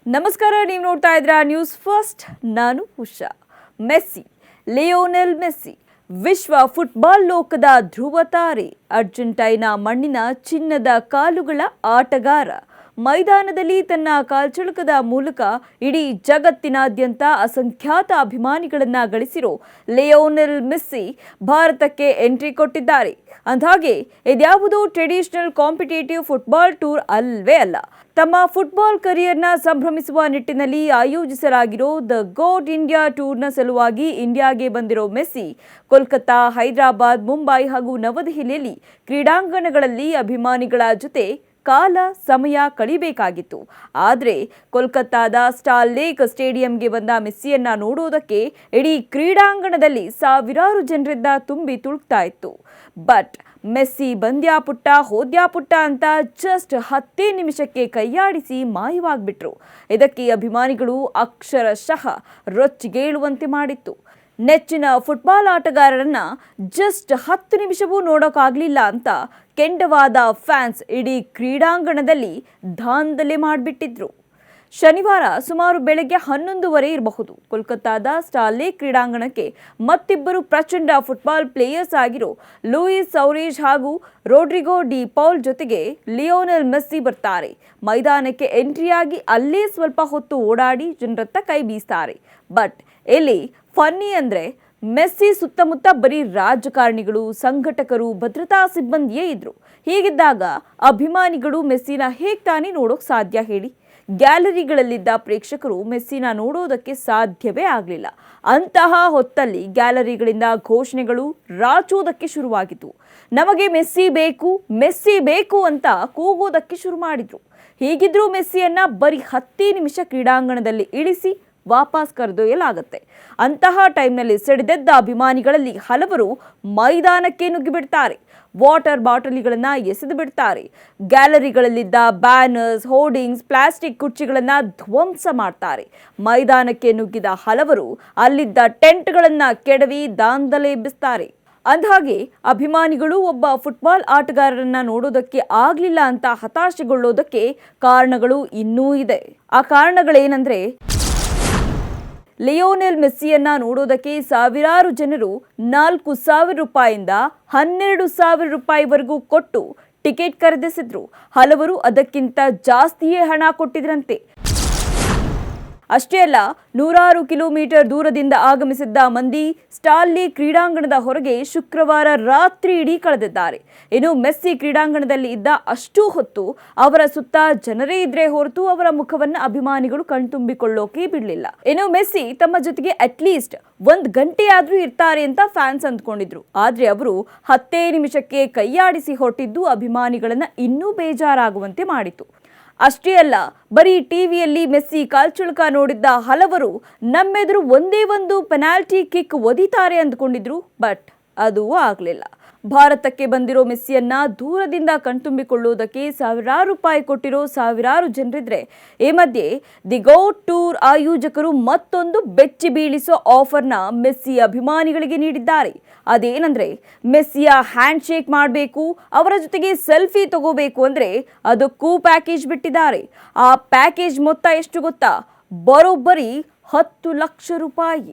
ನಮಸ್ಕಾರ, ನೀವು ನೋಡ್ತಾ ಇದ್ದೀರಾ ನ್ಯೂಸ್ ಫಸ್ಟ್. ನಾನು ಉಷಾ. ಮೆಸ್ಸಿ, ಲಿಯೋನೆಲ್ ಮೆಸ್ಸಿ ವಿಶ್ವ ಫುಟ್ಬಾಲ್ ಲೋಕದ ಧ್ರುವ ತಾರೆ, ಅರ್ಜೆಂಟೈನಾ ಮಣ್ಣಿನ ಚಿನ್ನದ ಕಾಲುಗಳ ಆಟಗಾರ. ಮೈದಾನದಲ್ಲಿ ತನ್ನ ಕಾಲ್ಚಳಕದ ಮೂಲಕ ಇಡೀ ಜಗತ್ತಿನಾದ್ಯಂತ ಅಸಂಖ್ಯಾತ ಅಭಿಮಾನಿಗಳನ್ನ ಗಳಿಸಿರೋ ಲಿಯೋನೆಲ್ ಮೆಸ್ಸಿ ಭಾರತಕ್ಕೆ ಎಂಟ್ರಿ ಕೊಟ್ಟಿದ್ದಾರೆ. ಅಂದ್ಹಾಗೆ ಇದ್ಯಾವುದೋ ಟ್ರೆಡಿಷನಲ್ ಕಾಂಪಿಟೇಟಿವ್ ಫುಟ್ಬಾಲ್ ಟೂರ್ ಅಲ್ವೇ ಅಲ್ಲ. ತಮ್ಮ ಫುಟ್ಬಾಲ್ ಕರಿಯರ್ನ ಸಂಭ್ರಮಿಸುವ ನಿಟ್ಟಿನಲ್ಲಿ ಆಯೋಜಿಸಲಾಗಿರೋ ದ ಗೋಟ್ ಇಂಡಿಯಾ ಟೂರ್ನ ಸಲುವಾಗಿ ಇಂಡಿಯಾಗೆ ಬಂದಿರೋ ಮೆಸ್ಸಿ ಕೋಲ್ಕತ್ತಾ, ಹೈದರಾಬಾದ್, ಮುಂಬೈ ಹಾಗೂ ನವದೆಹಲಿಯಲ್ಲಿ ಕ್ರೀಡಾಂಗಣಗಳಲ್ಲಿ ಅಭಿಮಾನಿಗಳ ಜೊತೆ ಕಾಲ ಸಮಯ ಕಳಿಬೇಕಾಗಿತ್ತು. ಆದರೆ ಕೋಲ್ಕತ್ತಾದ ಸ್ಟಾರ್ ಲೇಕ್ ಸ್ಟೇಡಿಯಂಗೆ ಬಂದ ಮೆಸ್ಸಿಯನ್ನ ನೋಡೋದಕ್ಕೆ ಇಡೀ ಕ್ರೀಡಾಂಗಣದಲ್ಲಿ ಸಾವಿರಾರು ಜನರಿಂದ ತುಂಬಿ ತುಳುಕ್ತಾ ಇತ್ತು. ಬಟ್ ಮೆಸ್ಸಿ ಬಂದ್ಯಾಪುಟ್ಟ ಹೋದ್ಯಾಪುಟ್ಟ ಅಂತ ಜಸ್ಟ್ 10 ನಿಮಿಷಕ್ಕೆ ಕೈಯಾಡಿಸಿ ಮಾಯವಾಗ್ಬಿಟ್ರು. ಇದಕ್ಕೆ ಅಭಿಮಾನಿಗಳು ಅಕ್ಷರಶಃ ರೊಚ್ಚಿಗೇಳುವಂತೆ ಮಾಡಿತ್ತು. ನೆಚ್ಚಿನ ಫುಟ್ಬಾಲ್ ಆಟಗಾರರನ್ನ ಜಸ್ಟ್ 10 ನಿಮಿಷವೂ ನೋಡೋಕ್ಕಾಗಲಿಲ್ಲ ಅಂತ ಕೆಂಡವಾದ ಫ್ಯಾನ್ಸ್ ಇಡೀ ಕ್ರೀಡಾಂಗಣದಲ್ಲಿ ದಾಂಧಲೆ ಮಾಡಿಬಿಟ್ಟಿದ್ರು. ಶನಿವಾರ ಸುಮಾರು ಬೆಳಗ್ಗೆ 11:30 ಇರಬಹುದು. ಕೋಲ್ಕತ್ತಾದ ಸ್ಟಾರ್ ಲೇಕ್ ಕ್ರೀಡಾಂಗಣಕ್ಕೆ ಮತ್ತಿಬ್ಬರು ಪ್ರಚಂಡ ಫುಟ್ಬಾಲ್ ಪ್ಲೇಯರ್ಸ್ ಆಗಿರೋ ಲೂಯಿಸ್ ಸೌರೇಜ್ ಹಾಗೂ ರೋಡ್ರಿಗೋ ಡಿ ಪೌಲ್ ಜೊತೆಗೆ ಲಿಯೋನೆಲ್ ಮೆಸ್ಸಿ ಬರ್ತಾರೆ. ಮೈದಾನಕ್ಕೆ ಎಂಟ್ರಿಯಾಗಿ ಅಲ್ಲೇ ಸ್ವಲ್ಪ ಹೊತ್ತು ಓಡಾಡಿ ಜನರತ್ತ ಕೈ ಬೀಸ್ತಾರೆ. ಬಟ್ ಇಲ್ಲಿ ಫನ್ನಿ ಅಂದ್ರೆ ಮೆಸ್ಸಿ ಸುತ್ತಮುತ್ತ ಬರೀ ರಾಜಕಾರಣಿಗಳು, ಸಂಘಟಕರು, ಭದ್ರತಾ ಸಿಬ್ಬಂದಿಯೇ ಇದ್ರು. ಹೀಗಿದ್ದಾಗ ಅಭಿಮಾನಿಗಳು ಮೆಸ್ಸಿನ ಹೇಗ್ ತಾನೇ ನೋಡೋಕ್ ಸಾಧ್ಯ ಹೇಳಿ? ಗ್ಯಾಲರಿಗಳಲ್ಲಿದ್ದ ಪ್ರೇಕ್ಷಕರು ಮೆಸ್ಸಿನ ನೋಡೋದಕ್ಕೆ ಸಾಧ್ಯವೇ ಆಗಲಿಲ್ಲ. ಅಂತಹ ಹೊತ್ತಲ್ಲಿ ಗ್ಯಾಲರಿಗಳಿಂದ ಘೋಷಣೆಗಳು ರಾಚೋದಕ್ಕೆ ಶುರುವಾಗಿತ್ತು. ನಮಗೆ ಮೆಸ್ಸಿ ಬೇಕು, ಮೆಸ್ಸಿ ಬೇಕು ಅಂತ ಕೂಗೋದಕ್ಕೆ ಶುರು ಮಾಡಿದ್ರು. ಹೀಗಿದ್ರೂ ಮೆಸ್ಸಿಯನ್ನ ಬರೀ 10 ನಿಮಿಷ ಕ್ರೀಡಾಂಗಣದಲ್ಲಿ ಇಳಿಸಿ ವಾಪಸ್ ಕರೆದೊಯ್ಯಲಾಗತ್ತೆ. ಅಂತಹ ಟೈಮ್ನಲ್ಲಿ ಸಿಡಿದೆದ್ದ ಅಭಿಮಾನಿಗಳಲ್ಲಿ ಹಲವರು ಮೈದಾನಕ್ಕೆ ನುಗ್ಗಿಬಿಡ್ತಾರೆ. ವಾಟರ್ ಬಾಟಲಿಗಳನ್ನ ಎಸೆದು ಬಿಡ್ತಾರೆ. ಗ್ಯಾಲರಿಗಳಲ್ಲಿದ್ದ ಬ್ಯಾನರ್ಸ್, ಹೋರ್ಡಿಂಗ್ಸ್, ಪ್ಲಾಸ್ಟಿಕ್ ಕುರ್ಚಿಗಳನ್ನ ಧ್ವಂಸ ಮಾಡ್ತಾರೆ. ಮೈದಾನಕ್ಕೆ ನುಗ್ಗಿದ ಹಲವರು ಅಲ್ಲಿದ್ದ ಟೆಂಟ್ಗಳನ್ನ ಕೆಡವಿ ದಾಂಧಲೆ ಎಬ್ಬಿಸ್ತಾರೆ. ಅಂದ್ಹಾಗೆ ಅಭಿಮಾನಿಗಳು ಒಬ್ಬ ಫುಟ್ಬಾಲ್ ಆಟಗಾರರನ್ನ ನೋಡೋದಕ್ಕೆ ಆಗ್ಲಿಲ್ಲ ಅಂತ ಹತಾಶೆಗೊಳ್ಳೋದಕ್ಕೆ ಕಾರಣಗಳು ಇನ್ನೂ ಇದೆ. ಆ ಕಾರಣಗಳೇನಂದ್ರೆ, ಲಿಯೋನೆಲ್ ಮೆಸ್ಸಿಯನ್ನ ನೋಡೋದಕ್ಕೆ ಸಾವಿರಾರು ಜನರು 4,000 ರೂಪಾಯಿಂದ 12,000 ರೂಪಾಯಿವರೆಗೂ ಕೊಟ್ಟು ಟಿಕೆಟ್ ಖರೀದಿಸಿದ್ರು. ಹಲವರು ಅದಕ್ಕಿಂತ ಜಾಸ್ತಿಯೇ ಹಣ ಕೊಟ್ಟಿದ್ರಂತೆ. ಅಷ್ಟೇ ಅಲ್ಲ, ನೂರಾರು ಕಿಲೋಮೀಟರ್ ದೂರದಿಂದ ಆಗಮಿಸಿದ್ದ ಮಂದಿ ಸ್ಟಾರ್ ಲೇಕ್ ಕ್ರೀಡಾಂಗಣದ ಹೊರಗೆ ಶುಕ್ರವಾರ ರಾತ್ರಿ ಇಡೀ ಕಳೆದಿದ್ದಾರೆ. ಇನ್ನು ಮೆಸ್ಸಿ ಕ್ರೀಡಾಂಗಣದಲ್ಲಿ ಇದ್ದ ಅಷ್ಟೂ ಹೊತ್ತು ಅವರ ಸುತ್ತ ಜನರೇ ಇದ್ರೆ ಹೊರತು ಅವರ ಮುಖವನ್ನ ಅಭಿಮಾನಿಗಳು ಕಣ್ತುಂಬಿಕೊಳ್ಳೋಕೆ ಬಿಡಲಿಲ್ಲ. ಇನ್ನು ಮೆಸ್ಸಿ ತಮ್ಮ ಜೊತೆಗೆ ಅಟ್ಲೀಸ್ಟ್ 1 ಗಂಟೆಯಾದ್ರೂ ಇರ್ತಾರೆ ಅಂತ ಫ್ಯಾನ್ಸ್ ಅಂದ್ಕೊಂಡಿದ್ರು. ಆದ್ರೆ ಅವರು 10 ನಿಮಿಷಕ್ಕೆ ಕೈಯಾಡಿಸಿ ಹೊರಟಿದ್ದು ಅಭಿಮಾನಿಗಳನ್ನ ಇನ್ನೂ ಬೇಜಾರಾಗುವಂತೆ ಮಾಡಿತು. ಅಷ್ಟೇ ಅಲ್ಲ, ಬರೀ ಟಿವಿಯಲ್ಲಿ ಮೆಸ್ಸಿ ಕಾಲ್ಚಳಕ ನೋಡಿದ್ದ ಹಲವರು ನಮ್ಮೆದುರು ಒಂದೇ ಒಂದು ಪೆನಾಲ್ಟಿ ಕಿಕ್ ಒದಿತಾರೆ ಅಂದ್ಕೊಂಡಿದ್ರು. ಬಟ್ ಅದು ಆಗಲಿಲ್ಲ. ಭಾರತಕ್ಕೆ ಬಂದಿರೋ ಮೆಸ್ಸಿಯನ್ನ ದೂರದಿಂದ ಕಣ್ತುಂಬಿಕೊಳ್ಳುವುದಕ್ಕೆ ಸಾವಿರಾರು ರೂಪಾಯಿ ಕೊಟ್ಟಿರೋ ಸಾವಿರಾರು ಜನರಿದ್ರೆ, ಈ ಮಧ್ಯೆ ದಿ ಗೋಟ್ ಟೂರ್ ಆಯೋಜಕರು ಮತ್ತೊಂದು ಬೆಚ್ಚಿ ಬೀಳಿಸೋ ಆಫರ್ನ ಮೆಸ್ಸಿ ಅಭಿಮಾನಿಗಳಿಗೆ ನೀಡಿದ್ದಾರೆ. ಅದೇನಂದ್ರೆ, ಮೆಸ್ಸಿಯ ಹ್ಯಾಂಡ್ ಶೇಕ್ ಮಾಡಬೇಕು, ಅವರ ಜೊತೆಗೆ ಸೆಲ್ಫಿ ತಗೋಬೇಕು ಅಂದ್ರೆ ಅದಕ್ಕೂ ಪ್ಯಾಕೇಜ್ ಬಿಟ್ಟಿದ್ದಾರೆ. ಆ ಪ್ಯಾಕೇಜ್ ಮೊತ್ತ ಎಷ್ಟು ಗೊತ್ತಾ? ಬರೋಬ್ಬರಿ 10 ಲಕ್ಷ ರೂಪಾಯಿ.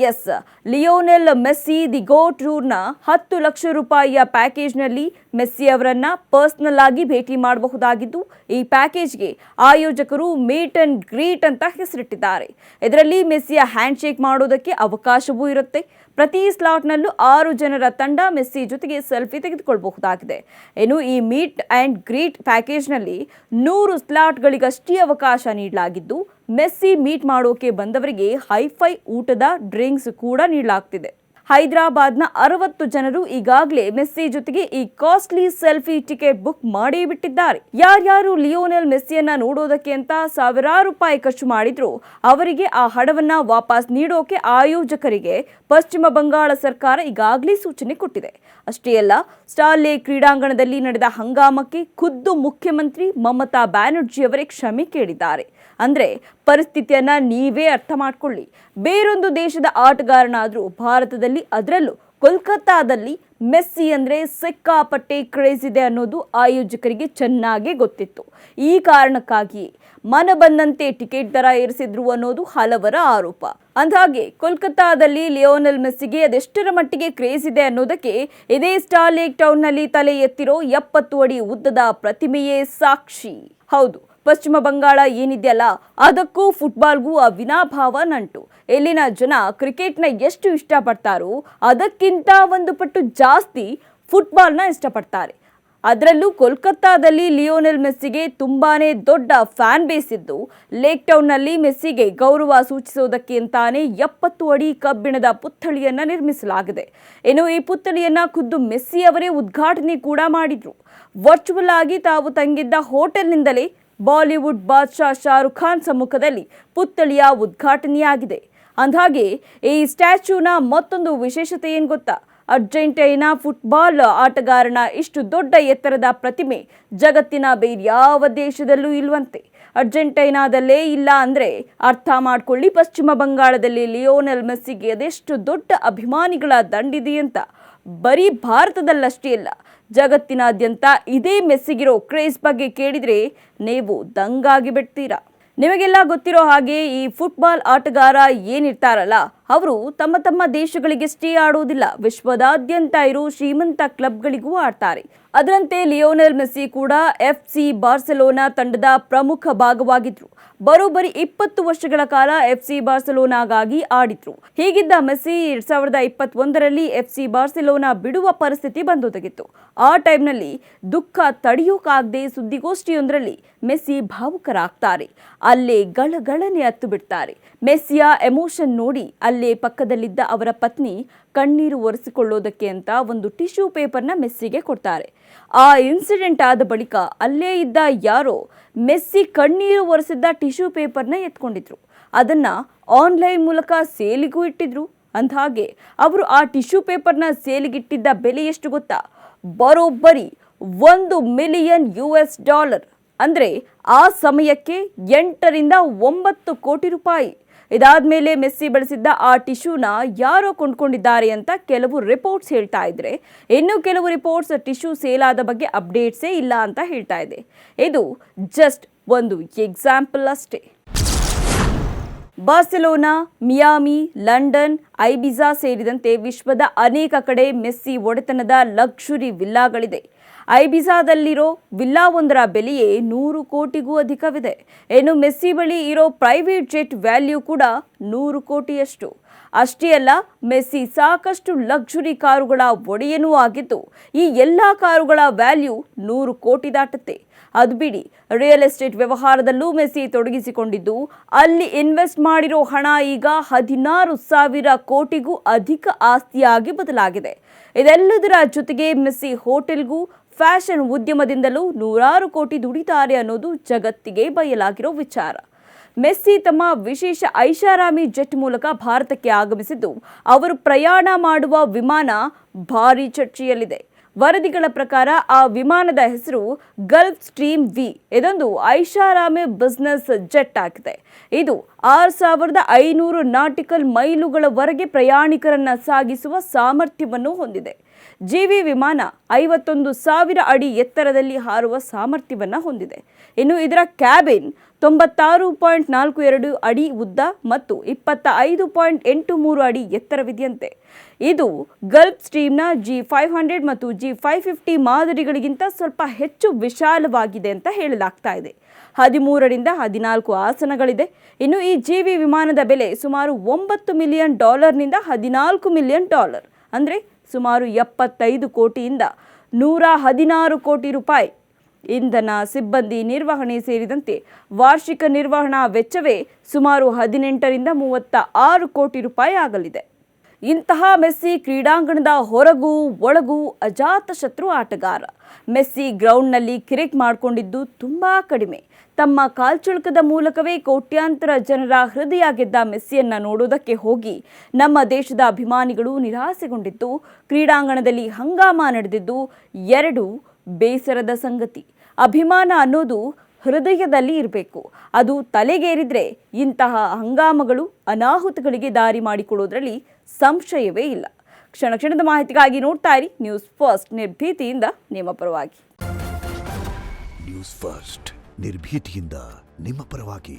ಎಸ್, ಲಿಯೋನೆಲ್ ಮೆಸ್ಸಿ ದಿ ಗೋಟ್ ಟೂರ್ನ 10 ಲಕ್ಷ ರೂಪಾಯಿಯ ಪ್ಯಾಕೇಜ್ನಲ್ಲಿ ಮೆಸ್ಸಿ ಅವರನ್ನ ಪರ್ಸನಲ್ ಆಗಿ ಭೇಟಿ ಮಾಡಬಹುದಾಗಿದ್ದು, ಈ ಪ್ಯಾಕೇಜ್ಗೆ ಆಯೋಜಕರು ಮೀಟ್ ಅಂಡ್ ಗ್ರೀಟ್ ಅಂತ ಹೆಸರಿಟ್ಟಿದ್ದಾರೆ. ಇದರಲ್ಲಿ ಮೆಸ್ಸಿಯ ಹ್ಯಾಂಡ್ ಶೇಕ್ ಮಾಡೋದಕ್ಕೆ ಅವಕಾಶವೂ ಇರುತ್ತೆ. ಪ್ರತಿ ಸ್ಲಾಟ್ನಲ್ಲೂ 6 ಜನರ ತಂಡ ಮೆಸ್ಸಿ ಜೊತೆಗೆ ಸೆಲ್ಫಿ ತೆಗೆದುಕೊಳ್ಳಬಹುದಾಗಿದೆ. ಇನ್ನು ಈ ಮೀಟ್ ಅಂಡ್ ಗ್ರೀಟ್ ಪ್ಯಾಕೇಜ್ನಲ್ಲಿ 100 ಸ್ಲಾಟ್ಗಳಿಗಷ್ಟೇ ಅವಕಾಶ ನೀಡಲಾಗಿದ್ದು, ಮೆಸ್ಸಿ ಮೀಟ್ ಮಾಡೋಕೆ ಬಂದವರಿಗೆ ಹೈಫೈ ಊಟದ ಡ್ರಿಂಕ್ಸ್ ಕೂಡ ನೀಡಲಾಗ್ತಿದೆ. ಹೈದರಾಬಾದ್ನ 60 ಜನರು ಈಗಾಗಲೇ ಮೆಸ್ಸಿ ಜೊತೆಗೆ ಈ ಕಾಸ್ಟ್ಲಿ ಸೆಲ್ಫಿ ಟಿಕೆಟ್ ಬುಕ್ ಮಾಡಿ ಬಿಟ್ಟಿದ್ದಾರೆ. ಯಾರ್ಯಾರು ಲಿಯೋನೆಲ್ ಮೆಸ್ಸಿಯನ್ನ ನೋಡೋದಕ್ಕೆ ಅಂತ ಸಾವಿರಾರು ರೂಪಾಯಿ ಖರ್ಚು ಮಾಡಿದ್ರು, ಅವರಿಗೆ ಆ ಹಣವನ್ನ ವಾಪಸ್ ನೀಡೋಕೆ ಆಯೋಜಕರಿಗೆ ಪಶ್ಚಿಮ ಬಂಗಾಳ ಸರ್ಕಾರ ಈಗಾಗಲೇ ಸೂಚನೆ ಕೊಟ್ಟಿದೆ. ಅಷ್ಟೇ ಅಲ್ಲ, ಸ್ಟಾರ್ ಲೇಕ್ ಕ್ರೀಡಾಂಗಣದಲ್ಲಿ ನಡೆದ ಹಂಗಾಮಕ್ಕೆ ಖುದ್ದು ಮುಖ್ಯಮಂತ್ರಿ ಮಮತಾ ಬ್ಯಾನರ್ಜಿ ಅವರೇ ಕ್ಷಮೆ ಕೇಳಿದ್ದಾರೆ. ಅಂದ್ರೆ ಪರಿಸ್ಥಿತಿಯನ್ನ ನೀವೇ ಅರ್ಥ ಮಾಡ್ಕೊಳ್ಳಿ. ಬೇರೊಂದು ದೇಶದ ಆಟಗಾರನಾದ್ರೂ ಭಾರತದಲ್ಲಿ, ಅದರಲ್ಲೂ ಕೋಲ್ಕತ್ತಾದಲ್ಲಿ ಮೆಸ್ಸಿ ಅಂದರೆ ಸಿಕ್ಕಾಪಟ್ಟೆ ಕ್ರೇಜ್ ಇದೆ ಅನ್ನೋದು ಆಯೋಜಕರಿಗೆ ಚೆನ್ನಾಗಿ ಗೊತ್ತಿತ್ತು. ಈ ಕಾರಣಕ್ಕಾಗಿಯೇ ಮನ ಬಂದಂತೆ ಟಿಕೆಟ್ ದರ ಏರಿಸಿದ್ರು ಅನ್ನೋದು ಹಲವರ ಆರೋಪ. ಅಂದಹಾಗೆ ಕೋಲ್ಕತ್ತಾದಲ್ಲಿ ಲಿಯೋನೆಲ್ ಮೆಸ್ಸಿಗೆ ಅದೆಷ್ಟರ ಮಟ್ಟಿಗೆ ಕ್ರೇಜ್ ಇದೆ ಅನ್ನೋದಕ್ಕೆ ಇದೇ ಸ್ಟಾರ್ ಲೇಕ್ ಟೌನ್ನಲ್ಲಿ ತಲೆ ಎತ್ತಿರೋ 70 ಅಡಿ ಉದ್ದದ ಪ್ರತಿಮೆಯೇ ಸಾಕ್ಷಿ. ಹೌದು, ಪಶ್ಚಿಮ ಬಂಗಾಳ ಏನಿದೆಯಲ್ಲ ಅದಕ್ಕೂ ಫುಟ್ಬಾಲ್ಗೂ ಅವಿನಾಭಾವ ನಂಟು. ಇಲ್ಲಿನ ಜನ ಕ್ರಿಕೆಟ್ನ ಎಷ್ಟು ಇಷ್ಟಪಡ್ತಾರೋ ಅದಕ್ಕಿಂತ ಒಂದು ಪಟ್ಟು ಜಾಸ್ತಿ ಫುಟ್ಬಾಲ್ನ ಇಷ್ಟಪಡ್ತಾರೆ. ಅದರಲ್ಲೂ ಕೋಲ್ಕತ್ತಾದಲ್ಲಿ ಲಿಯೋನೆಲ್ ಮೆಸ್ಸಿಗೆ ತುಂಬಾನೇ ದೊಡ್ಡ ಫ್ಯಾನ್ ಬೇಸ್ ಇದ್ದು, ಲೇಕ್ ಟೌನ್ನಲ್ಲಿ ಮೆಸ್ಸಿಗೆ ಗೌರವ ಸೂಚಿಸೋದಕ್ಕೆ ಅಂತಾನೆ 70 ಅಡಿ ಕಬ್ಬಿಣದ ಪುತ್ಥಳಿಯನ್ನ ನಿರ್ಮಿಸಲಾಗಿದೆ. ಇನ್ನು ಈ ಪುತ್ಥಳಿಯನ್ನ ಖುದ್ದು ಮೆಸ್ಸಿ ಅವರೇ ಉದ್ಘಾಟನೆ ಕೂಡ ಮಾಡಿದ್ರು. ವರ್ಚುವಲ್ ಆಗಿ ತಾವು ತಂಗಿದ್ದ ಹೋಟೆಲ್ನಿಂದಲೇ ಬಾಲಿವುಡ್ ಬಾದ್ಶಾ ಶಾರುಖ್ ಖಾನ್ ಸಮ್ಮುಖದಲ್ಲಿ ಪುತ್ಥಳಿಯ ಉದ್ಘಾಟನೆಯಾಗಿದೆ. ಅಂದಹಾಗೆ ಈ ಸ್ಟ್ಯಾಚ್ಯೂನ ಮತ್ತೊಂದು ವಿಶೇಷತೆ ಏನು ಗೊತ್ತಾ? ಅರ್ಜೆಂಟೈನಾ ಫುಟ್ಬಾಲ್ ಆಟಗಾರನ ಇಷ್ಟು ದೊಡ್ಡ ಎತ್ತರದ ಪ್ರತಿಮೆ ಜಗತ್ತಿನ ಬೇರ್ಯಾವ ದೇಶದಲ್ಲೂ ಇಲ್ವಂತೆ. ಅರ್ಜೆಂಟೈನಾದಲ್ಲೇ ಇಲ್ಲ ಅಂದ್ರೆ ಅರ್ಥ ಮಾಡ್ಕೊಳ್ಳಿ ಪಶ್ಚಿಮ ಬಂಗಾಳದಲ್ಲಿ ಲಿಯೋನೆಲ್ ಮೆಸ್ಸಿಗೆ ಅದೆಷ್ಟು ದೊಡ್ಡ ಅಭಿಮಾನಿಗಳ ದಂಡಿದೆ ಅಂತ. ಬರೀ ಭಾರತದಲ್ಲಷ್ಟೇ ಅಲ್ಲ, ಜಗತ್ತಿನಾದ್ಯಂತ ಇದೇ ಮೆಸ್ಸಿಗಿರೋ ಕ್ರೇಜ್ ಬಗ್ಗೆ ಕೇಳಿದ್ರೆ ನೀವು ದಂಗಾಗಿ ಬಿಡ್ತೀರಾ. ನಿಮಗೆಲ್ಲ ಗೊತ್ತಿರೋ ಹಾಗೆ ಈ ಫುಟ್ಬಾಲ್ ಆಟಗಾರ ಏನಿರ್ತಾರಲ್ಲ ಅವರು ತಮ್ಮ ತಮ್ಮ ದೇಶಗಳಿಗೆಷ್ಟೇ ಆಡೋದಿಲ್ಲ, ವಿಶ್ವದಾದ್ಯಂತ ಇರೋ ಶ್ರೀಮಂತ ಕ್ಲಬ್ಗಳಿಗೂ ಆಡ್ತಾರೆ. ಅದರಂತೆ ಲಿಯೋನೆಲ್ ಮೆಸ್ಸಿ ಕೂಡ FC ಬಾರ್ಸೆಲೋನಾ ತಂಡದ ಪ್ರಮುಖ ಭಾಗವಾಗಿದ್ರು. ಬರೋಬ್ಬರಿ 20 ವರ್ಷಗಳ ಕಾಲ FC ಬಾರ್ಸೆಲೋನಾಗಾಗಿ ಆಡಿದ್ರು. ಹೀಗಿದ್ದ ಮೆಸ್ಸಿ 2021ರಲ್ಲಿ FC ಬಾರ್ಸೆಲೋನಾ ಬಿಡುವ ಪರಿಸ್ಥಿತಿ ಬಂದೊದಗಿತ್ತು. ಆ ಟೈಮ್ನಲ್ಲಿ ದುಃಖ ತಡೆಯೋಕಾಗದೆ ಸುದ್ದಿಗೋಷ್ಠಿಯೊಂದರಲ್ಲಿ ಮೆಸ್ಸಿ ಭಾವುಕರಾಗ್ತಾರೆ. ಅಲ್ಲೇ ಗಳಗಳನೆ ಹತ್ತು ಬಿಡ್ತಾರೆ. ಮೆಸ್ಸಿಯ ಎಮೋಷನ್ ನೋಡಿ ಅಲ್ಲೇ ಪಕ್ಕದಲ್ಲಿದ್ದ ಅವರ ಪತ್ನಿ ಕಣ್ಣೀರು ಒರೆಸಿಕೊಳ್ಳೋದಕ್ಕೆ ಅಂತ ಒಂದು ಟಿಶ್ಯೂ ಪೇಪರ್ನ ಮೆಸ್ಸಿಗೆ ಕೊಡ್ತಾರೆ. ಆ ಇನ್ಸಿಡೆಂಟ್ ಆದ ಬಳಿಕ ಅಲ್ಲೇ ಇದ್ದ ಯಾರೋ ಮೆಸ್ಸಿ ಕಣ್ಣೀರು ಒರೆಸಿದ್ದ ಟಿಶ್ಯೂ ಪೇಪರ್ನ ಎತ್ಕೊಂಡಿದ್ರು. ಅದನ್ನ ಆನ್ಲೈನ್ ಮೂಲಕ ಸೇಲಿಗೂ ಇಟ್ಟಿದ್ರು. ಅಂದಹಾಗೆ ಅವರು ಆ ಟಿಶ್ಯೂ ಪೇಪರ್ನ ಸೇಲಿಗಿಟ್ಟಿದ್ದ ಬೆಲೆ ಎಷ್ಟು ಗೊತ್ತಾ? ಬರೋಬ್ಬರಿ $1 ಮಿಲಿಯನ್. ಅಂದ್ರೆ ಆ ಸಮಯಕ್ಕೆ 8 ರಿಂದ 9 ಕೋಟಿ ರೂಪಾಯಿ. ಇದಾದ್ಮೇಲೆ ಮೆಸ್ಸಿ ಬಳಸಿದ್ದ ಆ ಟಿಶ್ಯೂನ ಯಾರೋ ಕೊಂಡ್ಕೊಂಡಿದ್ದಾರೆ ಅಂತ ಕೆಲವು ರಿಪೋರ್ಟ್ಸ್ ಹೇಳ್ತಾ ಇದ್ರೆ, ಇನ್ನು ಕೆಲವು ರಿಪೋರ್ಟ್ಸ್ ಟಿಶ್ಯೂ ಸೇಲ್ ಆದ ಬಗ್ಗೆ ಅಪ್ಡೇಟ್ಸೇ ಇಲ್ಲ ಅಂತ ಹೇಳ್ತಾ ಇದೆ. ಇದು ಜಸ್ಟ್ ಒಂದು ಎಕ್ಸಾಂಪಲ್ ಅಷ್ಟೇ. ಬಾರ್ಸೆಲೋನಾ, ಮಿಯಾಮಿ, ಲಂಡನ್, ಐಬಿಜಾ ಸೇರಿದಂತೆ ವಿಶ್ವದ ಅನೇಕ ಕಡೆ ಮೆಸ್ಸಿ ಒಡೆತನದ ಲಕ್ಸುರಿ ವಿಲ್ಲಾಗಳಿದೆ. ಐಬಿಜಾದಲ್ಲಿರೋ ವಿಲ್ಲಾ ಒಂದರ ಬೆಲೆಯೇ 100 ಕೋಟಿಗೂ ಅಧಿಕವಿದೆ. ಇನ್ನು ಮೆಸ್ಸಿ ಬಳಿ ಇರೋ ಪ್ರೈವೇಟ್ ಜೆಟ್ ವ್ಯಾಲ್ಯೂ ಕೂಡ 100 ಕೋಟಿಯಷ್ಟು. ಅಷ್ಟೇ ಅಲ್ಲ, ಮೆಸ್ಸಿ ಸಾಕಷ್ಟು ಲಕ್ಸುರಿ ಕಾರುಗಳ ಒಡೆಯನೂ ಆಗಿದ್ದು, ಈ ಎಲ್ಲ ಕಾರುಗಳ ವ್ಯಾಲ್ಯೂ 100 ಕೋಟಿ ದಾಟುತ್ತೆ. ಅದು ಬಿಡಿ, ರಿಯಲ್ ಎಸ್ಟೇಟ್ ವ್ಯವಹಾರದಲ್ಲೂ ಮೆಸ್ಸಿ ತೊಡಗಿಸಿಕೊಂಡಿದ್ದು, ಅಲ್ಲಿ ಇನ್ವೆಸ್ಟ್ ಮಾಡಿರೋ ಹಣ ಈಗ 16,000 ಕೋಟಿಗೂ ಅಧಿಕ ಆಸ್ತಿಯಾಗಿ ಬದಲಾಗಿದೆ. ಇದೆಲ್ಲದರ ಜೊತೆಗೆ ಮೆಸ್ಸಿ ಹೋಟೆಲ್ಗೂ ಫ್ಯಾಷನ್ ಉದ್ಯಮದಿಂದಲೂ 100 ಕೋಟಿ ದುಡಿತಾರೆ ಅನ್ನೋದು ಜಗತ್ತಿಗೆ ಬಯಲಾಗಿರೋ ವಿಚಾರ. ಮೆಸ್ಸಿ ತಮ್ಮ ವಿಶೇಷ ಐಷಾರಾಮಿ ಜೆಟ್ ಮೂಲಕ ಭಾರತಕ್ಕೆ ಆಗಮಿಸಿದ್ದು, ಅವರು ಪ್ರಯಾಣ ಮಾಡುವ ವಿಮಾನ ಭಾರೀ ಚರ್ಚೆಯಲ್ಲಿದೆ. ವರದಿಗಳ ಪ್ರಕಾರ ಆ ವಿಮಾನದ ಹೆಸರು ಗಲ್ಫ್ ಸ್ಟ್ರೀಮ್ ವಿ. ಇದೊಂದು ಐಷಾರಾಮಿ ಬಿಸಿನೆಸ್ ಜೆಟ್ ಆಗಿದೆ. ಇದು 6,500 ನಾಟಿಕಲ್ ಮೈಲುಗಳವರೆಗೆ ಪ್ರಯಾಣಿಕರನ್ನ ಸಾಗಿಸುವ ಸಾಮರ್ಥ್ಯವನ್ನು ಹೊಂದಿದೆ. ಜಿವಿ ವಿಮಾನ 51,000 ಅಡಿ ಎತ್ತರದಲ್ಲಿ ಹಾರುವ ಸಾಮರ್ಥ್ಯವನ್ನು ಹೊಂದಿದೆ. ಇನ್ನು ಇದರ ಕ್ಯಾಬಿನ್ 96.42 ಅಡಿ ಉದ್ದ ಮತ್ತು 25.83 ಅಡಿ ಎತ್ತರವಿದೆಯಂತೆ. ಇದು ಗಲ್ಫ್ ಸ್ಟ್ರೀಮ್ನ G500 ಮತ್ತು G550 ಮಾದರಿಗಳಿಗಿಂತ ಸ್ವಲ್ಪ ಹೆಚ್ಚು ವಿಶಾಲವಾಗಿದೆ ಅಂತ ಹೇಳಲಾಗ್ತಾ ಇದೆ. 13 ರಿಂದ 14 ಆಸನಗಳಿದೆ. ಇನ್ನು ಈ ಜಿವಿ ವಿಮಾನದ ಬೆಲೆ ಸುಮಾರು $9 ಮಿಲಿಯನ್ ನಿಂದ $14 ಮಿಲಿಯನ್, ಅಂದರೆ ಸುಮಾರು 75 ಕೋಟಿಯಿಂದ 116 ಕೋಟಿ ರೂಪಾಯಿ. ಇಂಧನ, ಸಿಬ್ಬಂದಿ ನಿರ್ವಹಣೆ ಸೇರಿದಂತೆ ವಾರ್ಷಿಕ ನಿರ್ವಹಣಾ ವೆಚ್ಚವೇ ಸುಮಾರು 18 ರಿಂದ 36 ಕೋಟಿ ರೂಪಾಯಿ ಆಗಲಿದೆ. ಇಂತಹ ಮೆಸ್ಸಿ ಕ್ರೀಡಾಂಗಣದ ಹೊರಗೂ ಒಳಗೂ ಅಜಾತ ಶತ್ರು ಆಟಗಾರ. ಮೆಸ್ಸಿ ಗ್ರೌಂಡ್ನಲ್ಲಿ ಕಿರಿಕ್ ಮಾಡಿಕೊಂಡಿದ್ದು ತುಂಬಾ ಕಡಿಮೆ. ತಮ್ಮ ಕಾಲ್ಚುಳುಕದ ಮೂಲಕವೇ ಕೋಟ್ಯಾಂತರ ಜನರ ಹೃದಯ ಗೆದ್ದ ಮೆಸ್ಸಿಯನ್ನ ನೋಡೋದಕ್ಕೆ ಹೋಗಿ ನಮ್ಮ ದೇಶದ ಅಭಿಮಾನಿಗಳು ನಿರಾಸೆಗೊಂಡಿದ್ದು, ಕ್ರೀಡಾಂಗಣದಲ್ಲಿ ಹಂಗಾಮ ನಡೆದಿದ್ದು ಎರಡು ಬೇಸರದ ಸಂಗತಿ. ಅಭಿಮಾನ ಅನ್ನೋದು ಹೃದಯದಲ್ಲಿ ಇರಬೇಕು. ಅದು ತಲೆಗೇರಿದ್ರೆ ಇಂತಹ ಹಂಗಾಮಗಳು ಅನಾಹುತಗಳಿಗೆ ದಾರಿ ಮಾಡಿಕೊಡೋದ್ರಲ್ಲಿ ಸಂಶಯವೇ ಇಲ್ಲ. ಕ್ಷಣ ಕ್ಷಣದ ಮಾಹಿತಿಗಾಗಿ ನೋಡ್ತಾ ಇರಿ ನ್ಯೂಸ್ ಫಸ್ಟ್, ನಿರ್ಭೀತಿಯಿಂದ ನಿಮ್ಮ ಪರವಾಗಿ. ನ್ಯೂಸ್ ಫಸ್ಟ್ ನಿರ್ಭೀತಿಯಿಂದ ನಿಮ್ಮ ಪರವಾಗಿ.